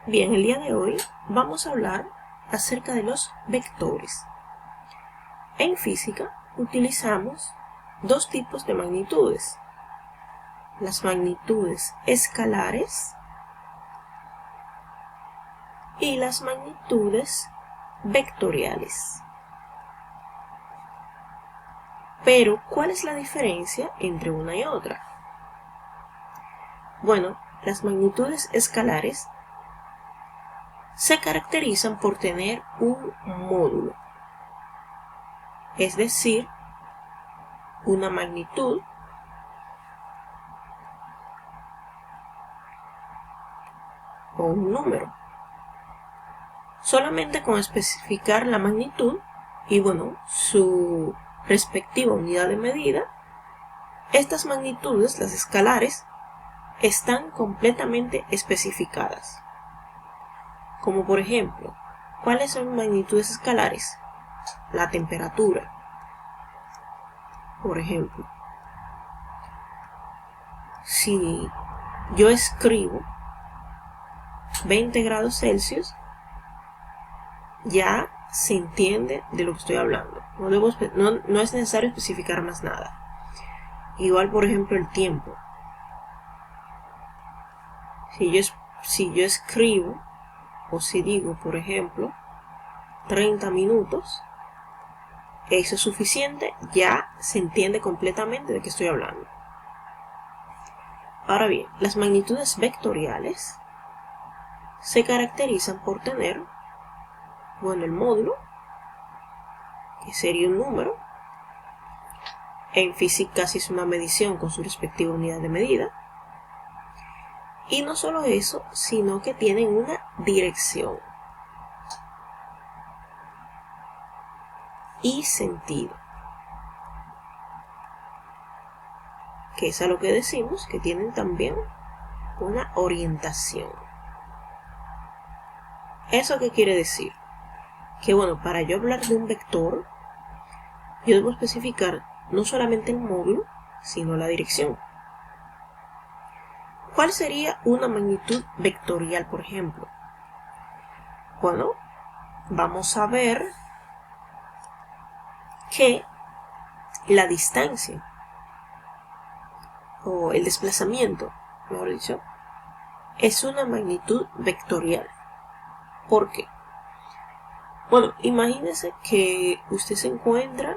Bien, el día de hoy vamos a hablar acerca de los vectores. En física utilizamos dos tipos de magnitudes: las magnitudes escalares y las magnitudes vectoriales. Pero, ¿cuál es la diferencia entre una y otra? Bueno, las magnitudes escalares se caracterizan por tener un módulo, es decir, una magnitud o un número. Solamente con especificar la magnitud y su respectiva unidad de medida, estas magnitudes, las escalares, están completamente especificadas. Como por ejemplo, ¿cuáles son magnitudes escalares? La temperatura, por ejemplo. Si yo escribo 20 grados Celsius, ya se entiende de lo que estoy hablando. No es necesario especificar más nada. Igual, por ejemplo, el tiempo. Si yo escribo, o si digo, por ejemplo, 30 minutos, eso es suficiente, ya se entiende completamente de qué estoy hablando. Ahora bien, las magnitudes vectoriales se caracterizan por tener, el módulo, que sería un número. En física se hizo una medición con su respectiva unidad de medida. Y no solo eso, sino que tienen una dirección y sentido, que es a lo que decimos que tienen también una orientación. ¿Eso qué quiere decir? Que para yo hablar de un vector, yo debo especificar no solamente el módulo, sino la dirección. ¿Cuál sería una magnitud vectorial, por ejemplo? Bueno, vamos a ver que la distancia, o el desplazamiento, mejor dicho, es una magnitud vectorial. ¿Por qué? Bueno, imagínese que usted se encuentra,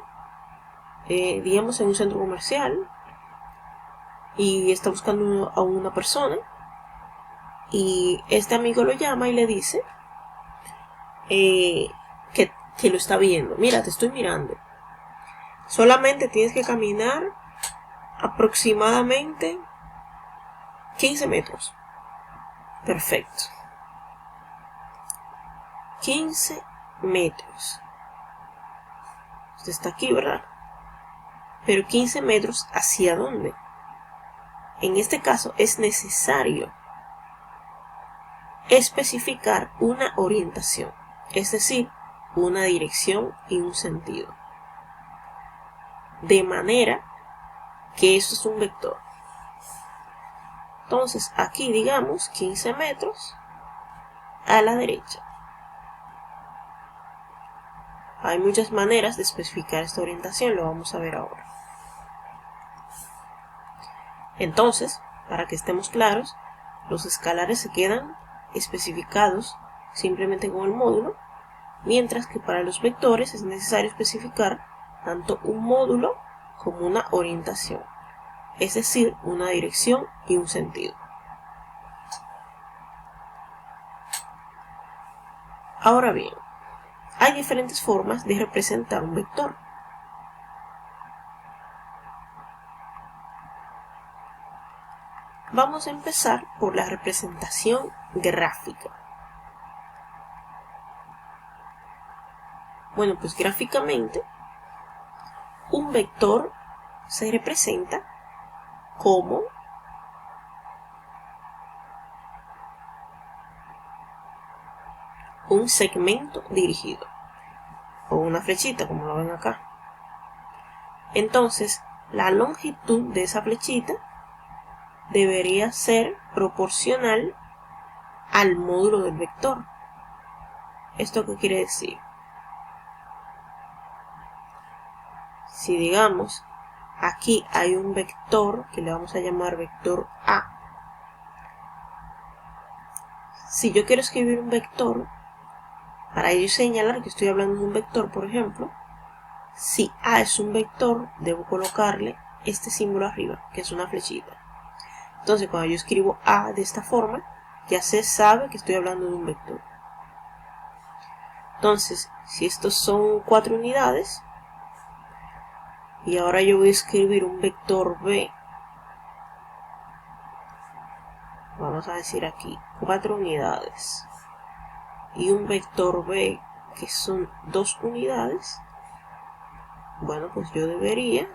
digamos, en un centro comercial y está buscando a una persona, y este amigo lo llama y le dice que lo está viendo. Mira, te estoy mirando. Solamente tienes que caminar aproximadamente 15 metros. Perfecto. 15 metros. Usted está aquí, ¿verdad? Pero 15 metros, ¿hacia dónde? En este caso es necesario especificar una orientación, es decir, una dirección y un sentido. De manera que eso es un vector. Entonces, aquí digamos 15 metros a la derecha. Hay muchas maneras de especificar esta orientación, lo vamos a ver ahora. Entonces, para que estemos claros, los escalares se quedan especificados simplemente con el módulo, mientras que para los vectores es necesario especificar tanto un módulo como una orientación, es decir, una dirección y un sentido. Ahora bien, hay diferentes formas de representar un vector. Vamos a empezar por la representación gráfica. Pues gráficamente, un vector se representa como un segmento dirigido, o una flechita, como lo ven acá. Entonces, la longitud de esa flechita debería ser proporcional al módulo del vector. ¿Esto qué quiere decir? Si digamos, aquí hay un vector que le vamos a llamar vector A. Si yo quiero escribir un vector, para yo señalar que estoy hablando de un vector, por ejemplo, si A es un vector, debo colocarle este símbolo arriba, que es una flechita. Entonces, cuando yo escribo A de esta forma, ya se sabe que estoy hablando de un vector. Entonces, si estos son 4 unidades, y ahora yo voy a escribir un vector B, vamos a decir aquí 4 unidades, y un vector B que son 2 unidades, bueno, pues yo debería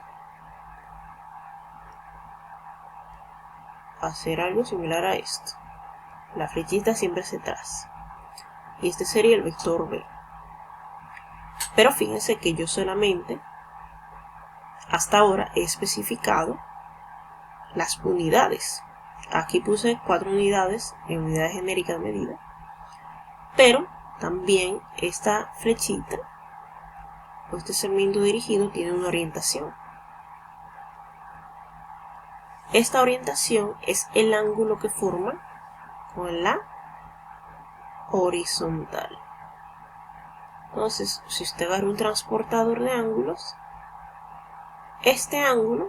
hacer algo similar a esto. La flechita siempre se traza. Y este sería el vector B. Pero fíjense que yo solamente, hasta ahora, he especificado las unidades. Aquí puse 4 unidades en unidades genéricas de medida. Pero también esta flechita, o este segmento dirigido, tiene una orientación. Esta orientación es el ángulo que forma con la horizontal. Entonces, si usted agarra un transportador de ángulos, este ángulo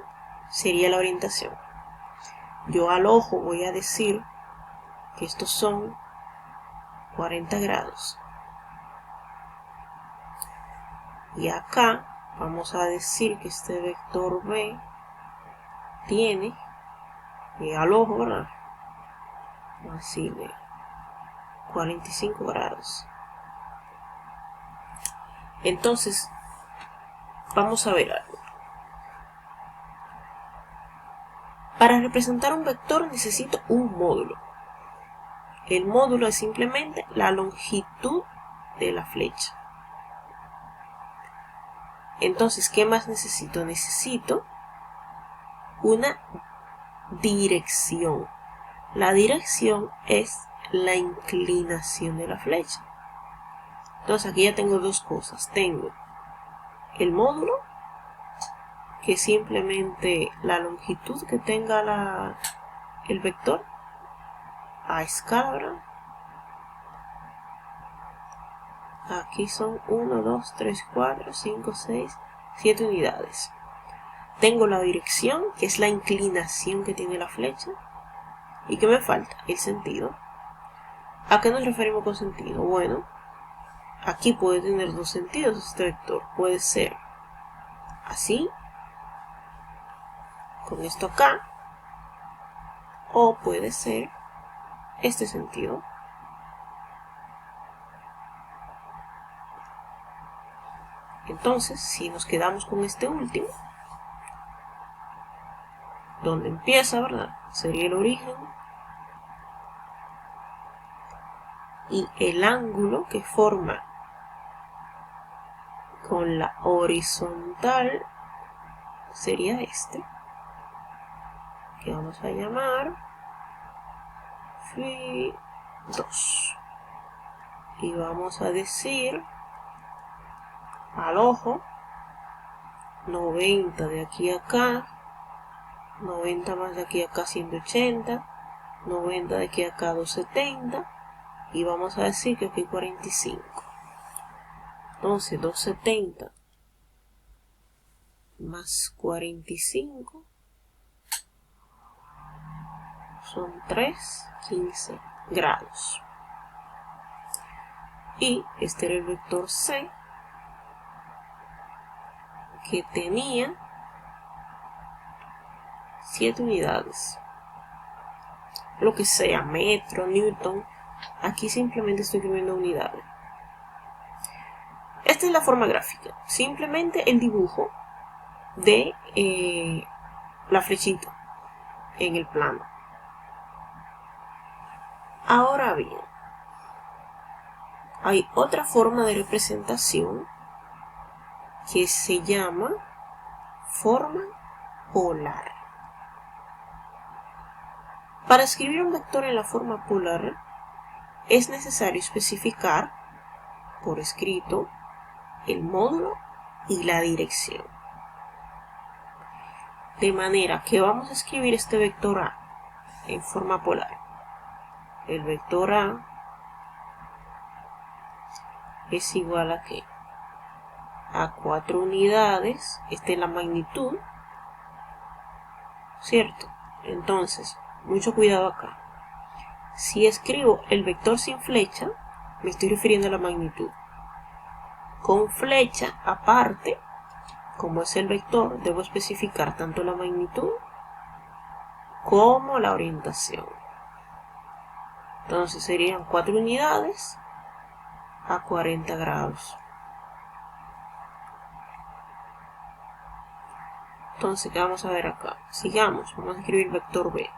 sería la orientación. Yo al ojo voy a decir que estos son 40 grados. Y acá vamos a decir que este vector B tiene, al ojo, ¿verdad? Así de 45 grados. Entonces, vamos a ver algo. Para representar un vector necesito un módulo. El módulo es simplemente la longitud de la flecha. Entonces, ¿qué más necesito? Necesito una dirección. La dirección es la inclinación de la flecha. Entonces, aquí ya tengo dos cosas. Tengo el módulo, que es simplemente la longitud que tenga el vector a escala, ¿verdad? Aquí son 1, 2, 3, 4, 5, 6, 7 unidades. Tengo la dirección, que es la inclinación que tiene la flecha. ¿Y qué me falta? El sentido. ¿A qué nos referimos con sentido? Bueno, aquí puede tener dos sentidos este vector. Puede ser así, con esto acá, o puede ser este sentido. Entonces, si nos quedamos con este último, donde empieza, ¿verdad? Sería el origen. Y el ángulo que forma con la horizontal sería este, que vamos a llamar Φ2. Y vamos a decir al ojo 90 de aquí a acá, 90 más de aquí a acá 180, 90 de aquí a acá 270, y vamos a decir que aquí 45. Entonces 270 más 45 son 315 grados. Y este era el vector C, que tenía 7 unidades. Lo que sea, metro, newton. Aquí simplemente estoy escribiendo unidades. Esta es la forma gráfica. Simplemente el dibujo de la flechita en el plano. Ahora bien, hay otra forma de representación que se llama forma polar. Para escribir un vector en la forma polar, es necesario especificar por escrito el módulo y la dirección. De manera que vamos a escribir este vector A en forma polar. El vector A es igual a ¿qué? A 4 unidades. Esta es la magnitud, ¿cierto? Entonces, mucho cuidado acá. Si escribo el vector sin flecha, me estoy refiriendo a la magnitud. Con flecha aparte, como es el vector, debo especificar tanto la magnitud como la orientación. Entonces serían 4 unidades a 40 grados. Entonces, ¿qué vamos a ver acá? Sigamos, vamos a escribir vector B.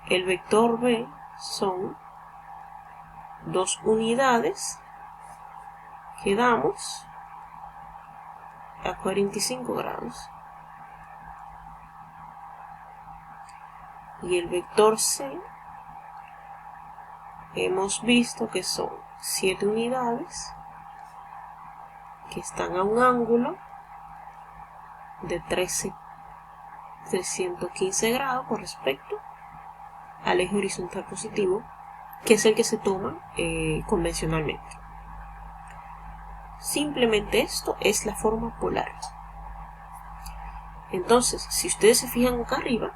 El vector B son 2 unidades que damos a 45 grados. Y el vector C hemos visto que son 7 unidades que están a un ángulo de 315 grados con respecto al eje horizontal positivo, que es el que se toma convencionalmente. Simplemente esto es la forma polar. Entonces, si ustedes se fijan acá arriba,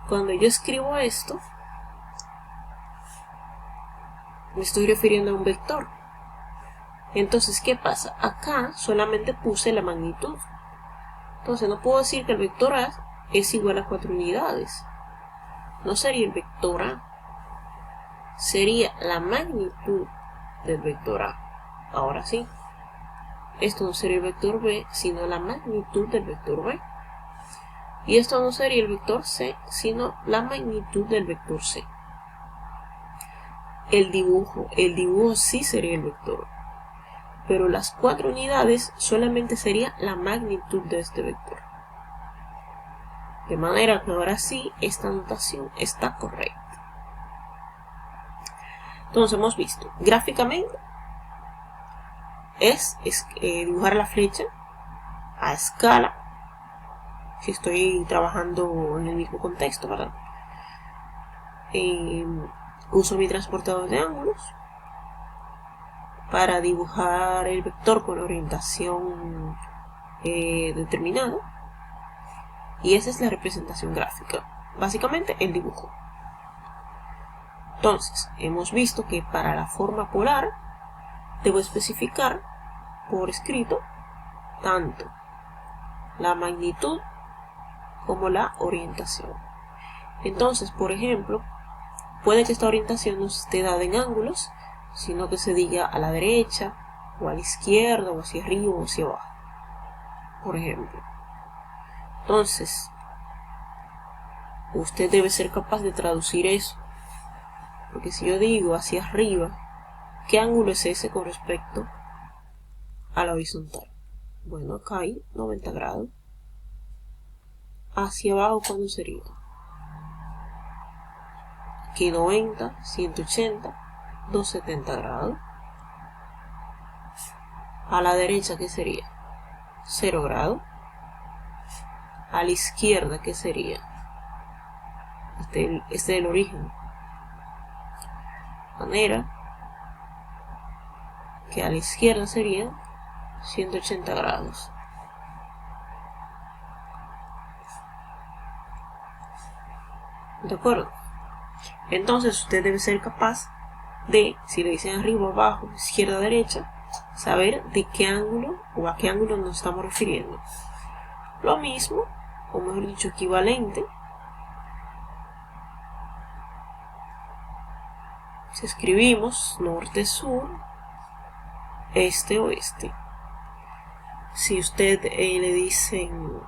cuando yo escribo esto, me estoy refiriendo a un vector. Entonces, ¿qué pasa? Acá solamente puse la magnitud. Entonces, no puedo decir que el vector A es igual a 4 unidades. No sería el vector A. Sería la magnitud del vector A. Ahora sí. Esto no sería el vector B, sino la magnitud del vector B. Y esto no sería el vector C, sino la magnitud del vector C. El dibujo sí sería el vector, pero las 4 unidades solamente sería la magnitud de este vector. De manera que ahora sí, esta notación está correcta. Entonces hemos visto, gráficamente, es dibujar la flecha a escala, si estoy trabajando en el mismo contexto, ¿verdad? Uso mi transportador de ángulos para dibujar el vector con orientación determinada, y esa es la representación gráfica, básicamente el dibujo. Entonces, hemos visto que para la forma polar debo especificar por escrito tanto la magnitud como la orientación. Entonces, por ejemplo, puede que esta orientación no esté dada en ángulos, sino que se diga a la derecha, o a la izquierda, o hacia arriba, o hacia abajo, por ejemplo. Entonces, usted debe ser capaz de traducir eso, porque si yo digo hacia arriba, ¿qué ángulo es ese con respecto a la horizontal? Bueno, acá hay 90 grados. Hacia abajo, ¿cuándo sería? Aquí 90, 180, 270 grados. A la derecha, ¿qué sería? 0 grados. A la izquierda, ¿qué sería? Este es el origen. De manera que a la izquierda sería 180 grados. ¿De acuerdo? Entonces usted debe ser capaz de, si le dicen arriba, abajo, izquierda, derecha, saber de qué ángulo o a qué ángulo nos estamos refiriendo. Lo mismo, o mejor dicho, equivalente, si escribimos norte-sur, este-oeste. Si usted le dicen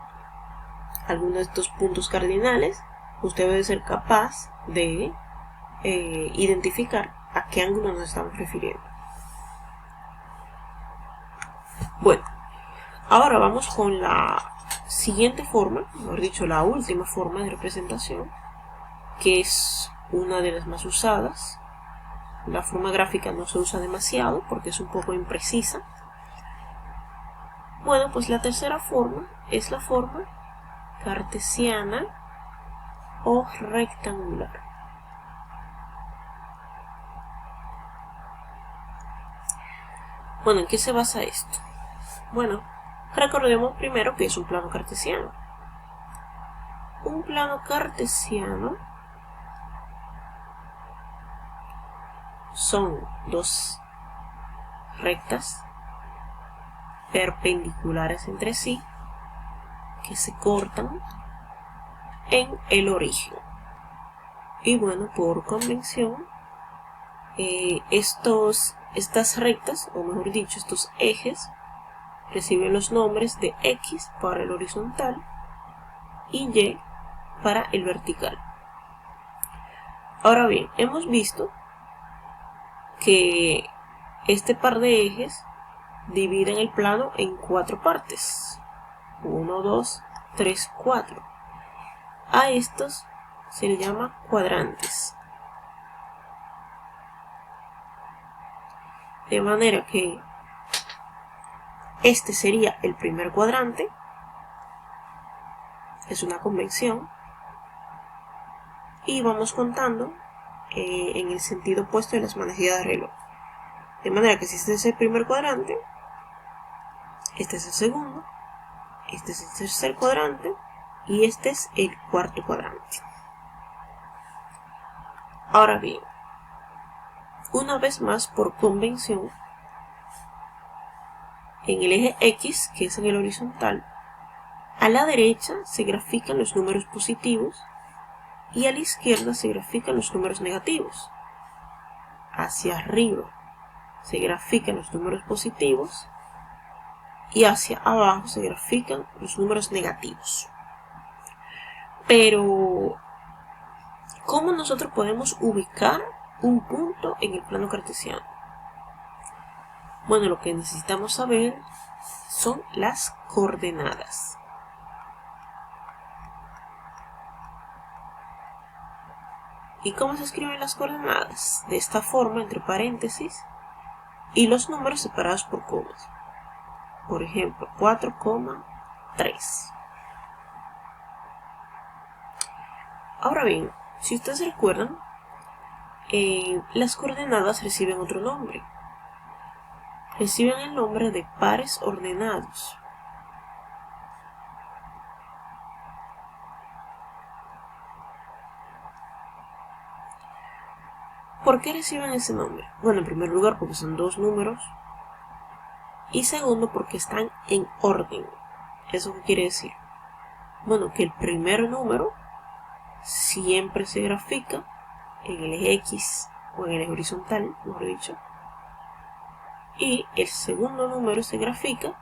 algunos de estos puntos cardinales, usted debe ser capaz de identificar a qué ángulo nos estamos refiriendo. Bueno, ahora vamos con la siguiente forma, mejor dicho, la última forma de representación, que es una de las más usadas, la forma gráfica no se usa demasiado porque es un poco imprecisa. Bueno, pues la tercera forma es la forma cartesiana o rectangular. Bueno, ¿en qué se basa esto? Bueno, recordemos primero que es un plano cartesiano. Un plano cartesiano son dos rectas perpendiculares entre sí que se cortan en el origen. Y bueno, por convención, estas rectas, o mejor dicho, estos ejes, reciben los nombres de X para el horizontal y Y para el vertical. Ahora bien, hemos visto que este par de ejes dividen el plano en 4 partes. 1, 2, 3, 4. A estos se les llama cuadrantes. De manera que este sería el primer cuadrante. Es una convención. Y vamos contando en el sentido opuesto de las manecillas de reloj. De manera que si este es el primer cuadrante, este es el segundo, este es el tercer cuadrante y este es el cuarto cuadrante. Ahora bien, una vez más por convención, en el eje X, que es en el horizontal, a la derecha se grafican los números positivos y a la izquierda se grafican los números negativos. Hacia arriba se grafican los números positivos y hacia abajo se grafican los números negativos. Pero, ¿cómo nosotros podemos ubicar un punto en el plano cartesiano? Bueno, lo que necesitamos saber son las coordenadas. ¿Y cómo se escriben las coordenadas? De esta forma, entre paréntesis, y los números separados por comas. Por ejemplo, 4,3. Ahora bien, si ustedes recuerdan, las coordenadas reciben otro nombre. Reciben el nombre de pares ordenados. ¿Por qué reciben ese nombre? Bueno, en primer lugar porque son dos números. Y segundo porque están en orden. ¿Eso qué quiere decir? Bueno, que el primer número siempre se grafica en el eje X o en el eje horizontal, mejor dicho. Y el segundo número se grafica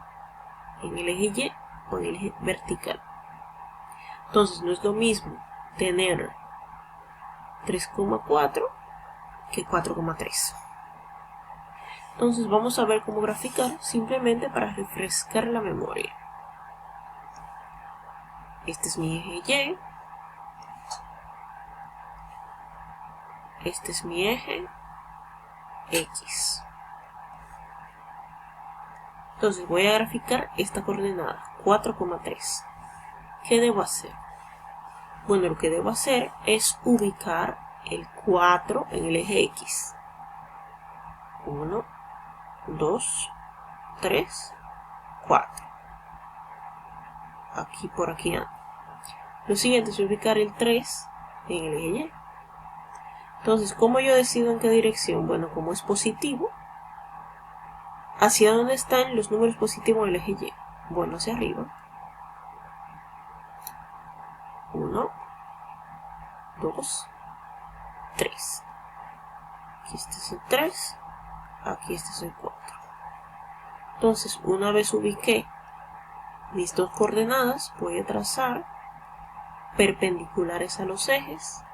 en el eje Y o en el eje vertical. Entonces no es lo mismo tener 3,4 que 4,3. Entonces vamos a ver cómo graficar simplemente para refrescar la memoria. Este es mi eje Y. Este es mi eje X. Entonces voy a graficar esta coordenada, 4,3. ¿Qué debo hacer? Bueno, lo que debo hacer es ubicar el 4 en el eje X. 1, 2, 3, 4. Aquí por aquí anda. Lo siguiente es ubicar el 3 en el eje Y. Entonces, ¿cómo yo decido en qué dirección? Bueno, como es positivo, ¿hacia dónde están los números positivos en el eje Y? Bueno, hacia arriba. 1, 2, 3. Aquí este es el 3, aquí este es el 4. Entonces, una vez ubiqué mis dos coordenadas, voy a trazar perpendiculares a los ejes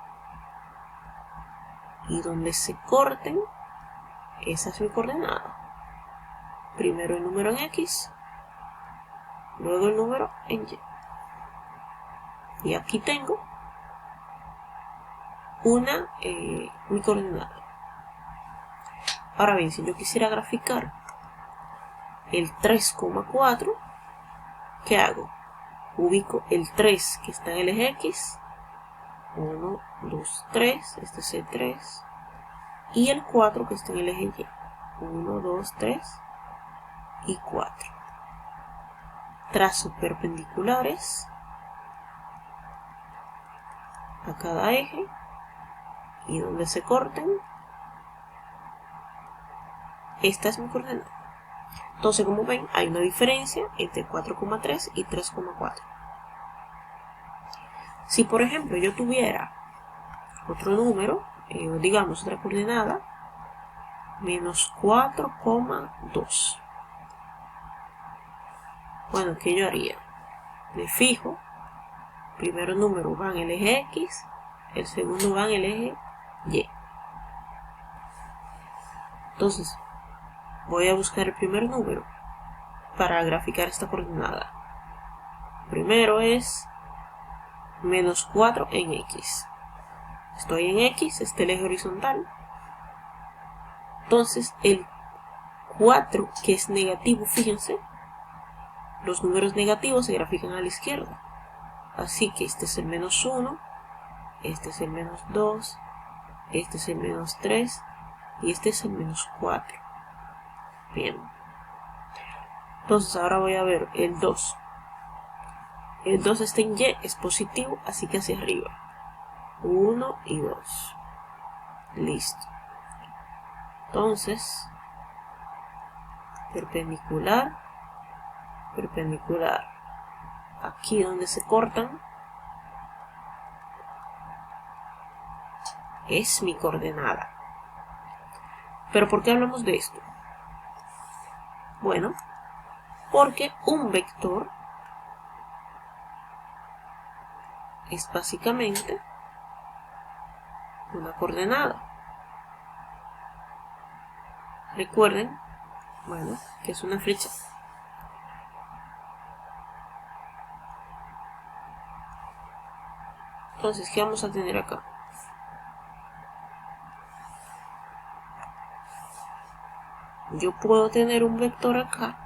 y donde se corten, esa es mi coordenada. Primero el número en X, luego el número en Y. Y aquí tengo mi coordenada. Ahora bien, si yo quisiera graficar el 3,4, ¿qué hago? Ubico el 3 que está en el eje X, 1, 2, 3, este es el 3, y el 4 que está en el eje Y, 1, 2, 3 y 4. Trazo perpendiculares a cada eje y donde se corten, esta es mi coordenada. Entonces, como ven, hay una diferencia entre 4,3 y 3,4. Si por ejemplo yo tuviera otro número, digamos otra coordenada, menos 4,2. Bueno, ¿qué yo haría? Me fijo, primero número va en el eje X, el segundo va en el eje Y. Entonces, voy a buscar el primer número para graficar esta coordenada. Primero es menos 4 en X. Estoy en X, este es el eje horizontal. Entonces, el 4 que es negativo, fíjense, los números negativos se grafican a la izquierda. Así que este es el menos 1, este es el menos 2, este es el menos 3 y este es el menos 4. Bien. Entonces ahora voy a ver el 2. El 2 está en Y, es positivo, así que hacia arriba. 1 y 2. Listo. Entonces, perpendicular, perpendicular. Aquí donde se cortan es mi coordenada. ¿Pero por qué hablamos de esto? Bueno, porque un vector es básicamente una coordenada. Recuerden, bueno, que es una flecha. Entonces, ¿qué vamos a tener acá? Yo puedo tener un vector acá.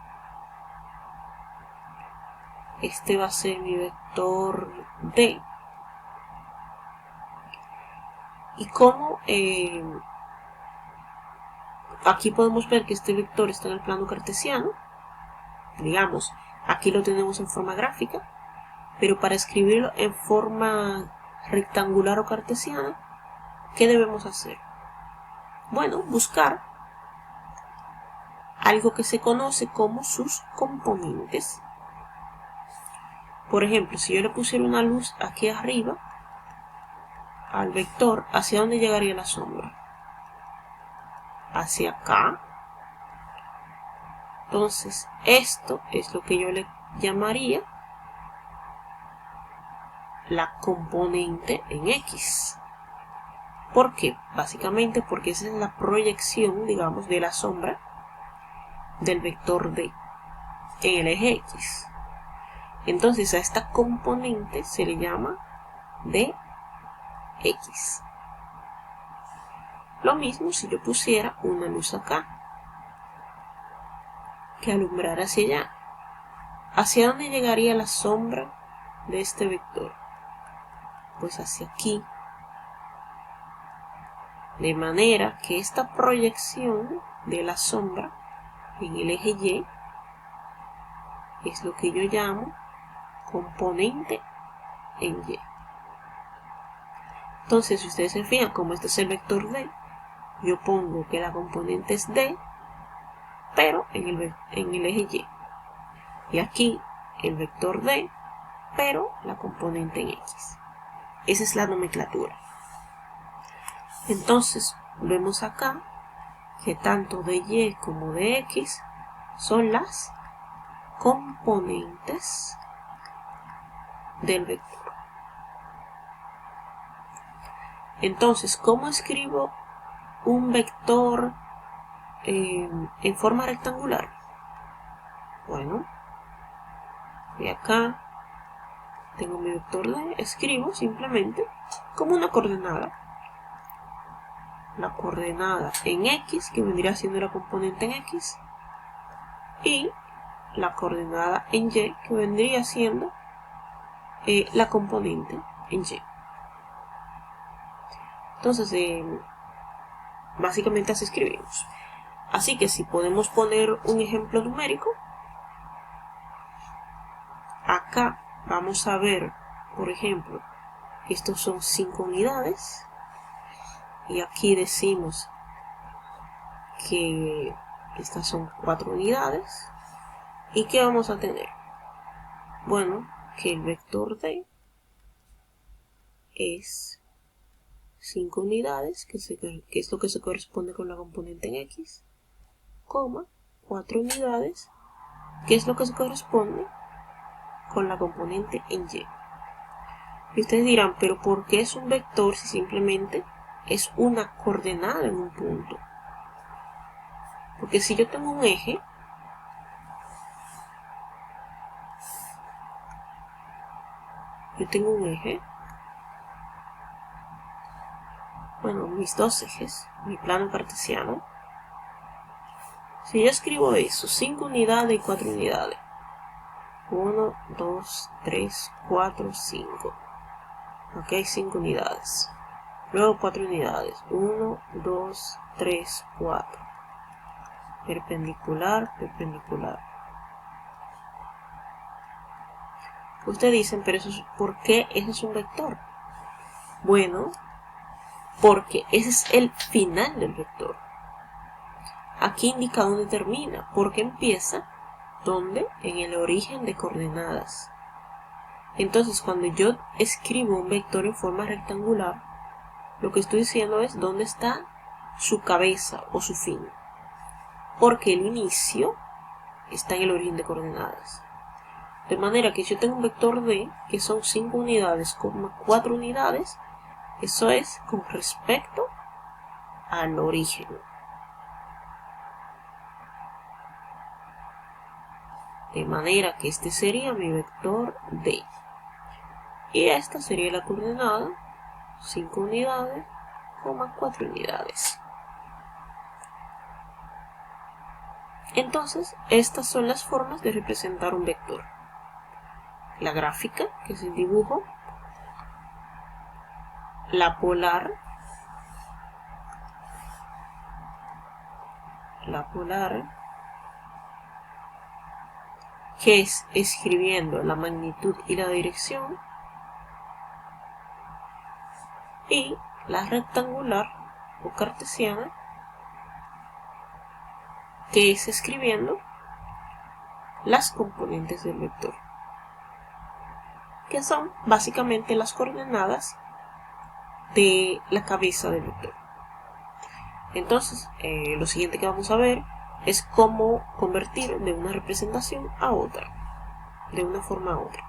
Este va a ser mi vector D. Y como aquí podemos ver que este vector está en el plano cartesiano, digamos, aquí lo tenemos en forma gráfica, pero para escribirlo en forma rectangular o cartesiana, ¿qué debemos hacer? Bueno, buscar algo que se conoce como sus componentes. Por ejemplo, si yo le pusiera una luz aquí arriba al vector, ¿hacia dónde llegaría la sombra? Hacia acá. Entonces, esto es lo que yo le llamaría la componente en X. ¿Por qué? Básicamente porque esa es la proyección, digamos, de la sombra del vector D en el eje X. Entonces a esta componente se le llama dx. Lo mismo si yo pusiera una luz acá que alumbrara hacia allá. ¿Hacia dónde llegaría la sombra de este vector? Pues hacia aquí. De manera que esta proyección de la sombra en el eje Y es lo que yo llamo componente en Y. Entonces, si ustedes se fijan, como este es el vector D, yo pongo que la componente es D, pero en el eje Y. Y aquí el vector D, pero la componente en X. Esa es la nomenclatura. Entonces, vemos acá que tanto de Y como de X son las componentes del vector. Entonces, ¿cómo escribo un vector en forma rectangular? Bueno, y acá tengo mi vector D, escribo simplemente como una coordenada la coordenada en X, que vendría siendo la componente en X, y la coordenada en Y, que vendría siendo la componente en Y. Entonces, básicamente así escribimos. Así que si podemos poner un ejemplo numérico, acá vamos a ver, por ejemplo, que estos son 5 unidades, y aquí decimos que estas son 4 unidades. ¿Y qué vamos a tener? Bueno, que el vector D es 5 unidades, que es lo que se corresponde con la componente en X, 4 unidades, que es lo que se corresponde con la componente en Y. Y ustedes dirán, pero ¿por qué es un vector si simplemente es una coordenada en un punto? Porque si yo tengo un eje, bueno, mis dos ejes, mi plano cartesiano, si yo escribo eso, 5 unidades y 4 unidades, 1, 2, 3, 4, 5, aquí hay 5 unidades, luego 4 unidades, 1, 2, 3, 4, perpendicular, perpendicular. Ustedes dicen, pero eso es, ¿por qué eso es un vector? Bueno, porque ese es el final del vector. Aquí indica dónde termina, porque empieza, ¿dónde? En el origen de coordenadas. Entonces, cuando yo escribo un vector en forma rectangular, lo que estoy diciendo es dónde está su cabeza o su fin. Porque el inicio está en el origen de coordenadas. De manera que si yo tengo un vector D, que son 5 unidades, 4 unidades, eso es con respecto al origen. De manera que este sería mi vector D. Y esta sería la coordenada 5 unidades, 4 unidades. Entonces, estas son las formas de representar un vector. La gráfica, que es el dibujo. La polar. Que es escribiendo la magnitud y la dirección. Y la rectangular o cartesiana, que es escribiendo las componentes del vector, que son básicamente las coordenadas de la cabeza del vector. Entonces, lo siguiente que vamos a ver es cómo convertir de una representación a otra, de una forma a otra.